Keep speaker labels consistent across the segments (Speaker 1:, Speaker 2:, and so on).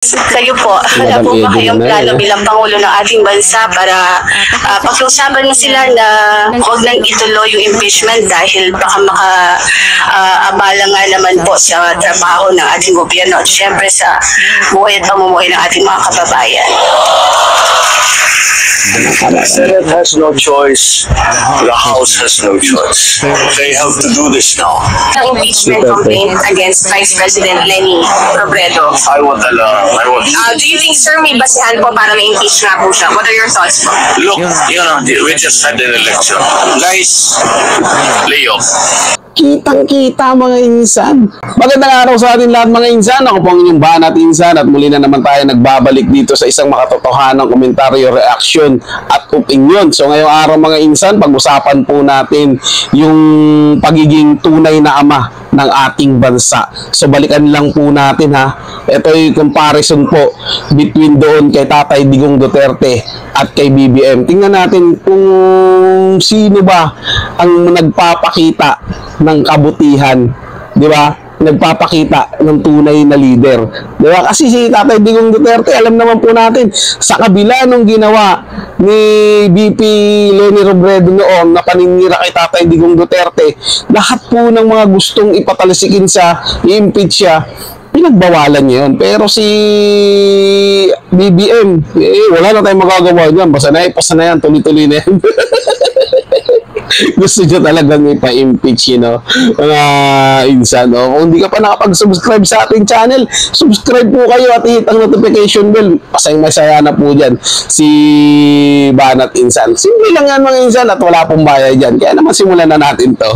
Speaker 1: Kayo po, wala po ba kayong plano bilang Pangulo ng ating bansa para pakiusapan mo sila na huwag nang ituloy yung impeachment dahil baka maka-abala nga naman po sa trabaho ng ating gobyerno at syempre sa buhay at pamumuhay ng ating mga kababayan?
Speaker 2: The Senate has no choice. The House has no choice. They have to do this now.
Speaker 1: Ang impeachment complaint against Vice President Leni Robredo.
Speaker 2: I want
Speaker 1: Do you think, sir, may basehan po para ma-impeach nga po siya? What are your thoughts po?
Speaker 2: look, we just had an election. Guys, Leo.
Speaker 3: Kitang-kita mga insan. Magandang araw sa atin lahat mga insan. Ako po ang inyong Banat Insan at muli na naman tayo nagbabalik dito sa isang makatotohanang komentaryo, reaksyon at opinion. So ngayong araw mga insan, pag-usapan po natin yung pagiging tunay na ama ng ating bansa. So balikan lang po natin ha. Ito yung comparison po between doon kay Tatay Digong Duterte at kay BBM. Tingnan natin kung sino ba ang nagpapakita ng kabutihan, di ba? Nagpapakita ng tunay na leader, di ba? Kasi si Tatay Digong Duterte, alam naman po natin, sa kabila nung ginawa ni VP Leni Robredo noon na paninira kay Tatay Digong Duterte, lahat po ng mga gustong ipatalsikin sa i-impeach siya, pinagbawalan niya yun. Pero si BBM, wala na tayong magagawa dyan. Basta na, ipasa na yan, tuloy-tuloy na yan. Gusto nyo talagang ipa-impeach, mga insan. Kung hindi ka pa nakapag-subscribe sa ating channel, subscribe po kayo at hit ang notification bell. Masaya na po dyan si Banat Insan. Simple lang yan mga insan at wala pong bayad dyan. Kaya naman simulan na natin to.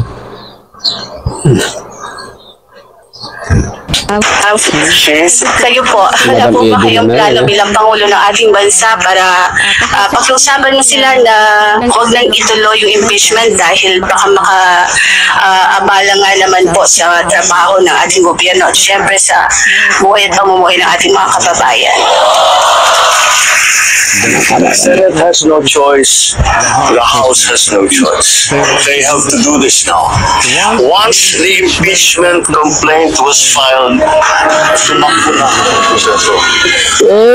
Speaker 1: Kayo po, wala po ba kayong plano bilang Pangulo ng ating bansa para pakiusapan mo sila na huwag nang ituloy yung impeachment dahil baka maka-abala nga naman po sa trabaho ng ating gobyerno at syempre sa buhay at pamumuhay ng ating mga kababayan?
Speaker 2: The Senate has no choice. The House has no choice. They have to do this now. Once the impeachment complaint was filed, sumakbo na ang proseso.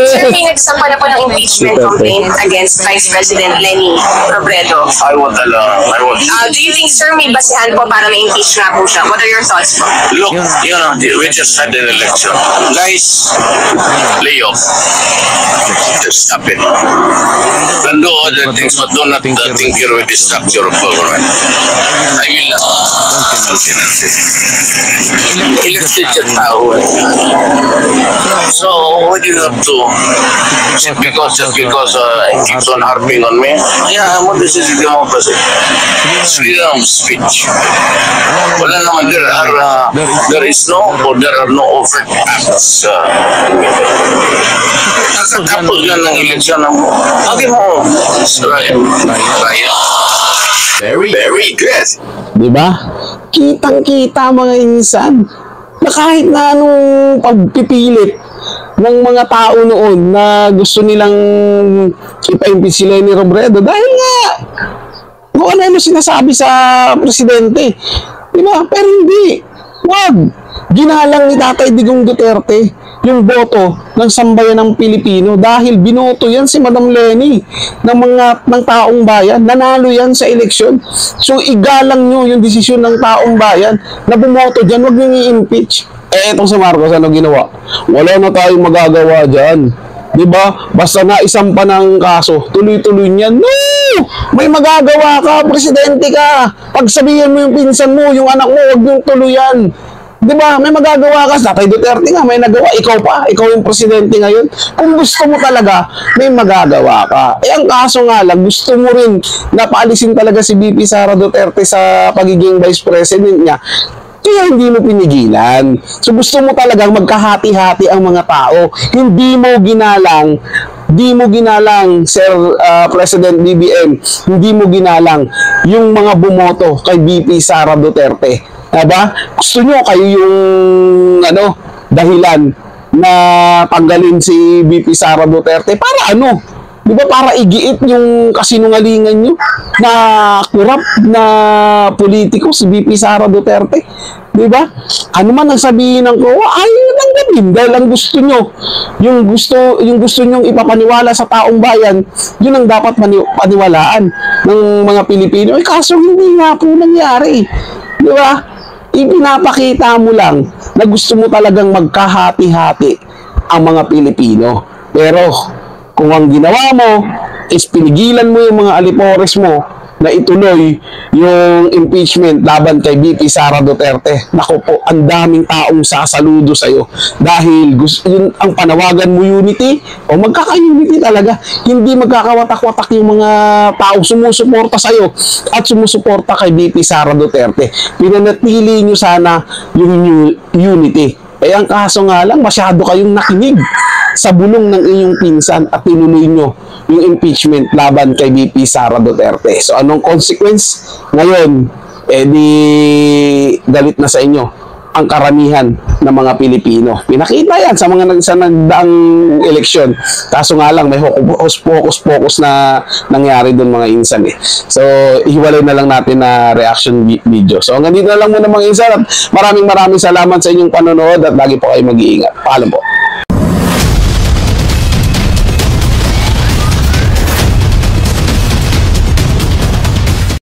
Speaker 1: Sir, may nagsampa na po ng impeachment complaint against Vice President Leni Robredo.
Speaker 2: I want
Speaker 1: Do you think, sir, may basehan po para ma-impeach nga po siya? What are your thoughts po?
Speaker 2: look, we just had an election. Guys, Leo, just stop it. And do other things, but do not tinker with the structure of government. I will not. Elected yung tao. So, what do you have to, just because it keeps on harping on me? Yeah, what is this democracy? It's freedom of speech. Wala naman, there is no, or there are no overt acts. Nakatapos lang ng eleksyon ng Very good.
Speaker 3: Diba? Kitang-kita mga insan na kahit na anong pagpipilit ng mga tao noon na gusto nilang ipa-impeach si Leni Robredo dahil nga kung ano sinasabi sa presidente. Diba? Pero hindi. Wag. Ginalang ni Tatay Digong Duterte yung boto ng sambayan ng Pilipino dahil binoto yan si Madam Leni ng taong bayan. Nanalo yan sa eleksyon. So igalang nyo yung desisyon ng taong bayan na bumoto dyan, wag nyo i-impeach. Etong si Marcos, ano ginawa? Wala na tayong magagawa dyan. Diba? Basta na isang pa ng kaso, tuloy-tuloy niyan. No! May magagawa ka, presidente ka. Pagsabihin mo yung pinsan mo, yung anak mo, wag yung tuluyan. Diba? May magagawa ka. Tatay Duterte nga, may nagawa. Ikaw pa. Ikaw yung presidente ngayon. Kung gusto mo talaga, may magagawa ka. Ang kaso nga lang, gusto mo rin na paalisin talaga si VP Sara Duterte sa pagiging vice president niya. Kaya hindi mo pinigilan. So gusto mo talagang magkahati-hati ang mga tao. Hindi mo ginalang, Sir President BBM, hindi mo ginalang yung mga bumoto kay VP Sara Duterte. Diba? Gusto nyo kayo yung dahilan na tanggalin si VP Sara Duterte para ano? Di ba para igiit yung kasinungalingan nyo na kurap na politiko si VP Sara Duterte? Di ba? Ano man ang sabihin ng COA, ayaw nang na din dahil ang gusto nyo, yung gusto nyong ipapaniwala sa taong bayan, yun ang dapat paniwalaan ng mga Pilipino. Eh kaso hindi nga po nangyari. Di ba? Ipinapakita mo lang na gusto mo talagang magkahati-hati ang mga Pilipino. Pero kung ang ginawa mo is pinigilan mo yung mga alipores mo na ituloy yung impeachment laban kay VP Sara Duterte. Naku po, ang daming taong sasaludo sa'yo dahil yun ang panawagan mo, unity, o magkaka-unity talaga. Hindi magkakawatak-watak yung mga taong sumusuporta sa'yo at sumusuporta kay VP Sara Duterte. Pinanatili nyo sana yung unity. Eh ang kaso nga lang, masyado kayong nakinig sa bulong ng inyong pinsan at tinuloy nyo yung impeachment laban kay VP Sara Duterte. So anong consequence? Ngayon, di galit na sa inyo ang karamihan ng mga Pilipino. Pinakita yan sa mga nagdaang eleksyon. Kaso nga lang, may focus na nangyari doon mga insan eh. So, ihiwalay na lang natin na reaction video. So, hanggang dito na lang muna mga insan. Maraming salamat sa inyong panonood at lagi po kayo mag-iingat. Paalam po.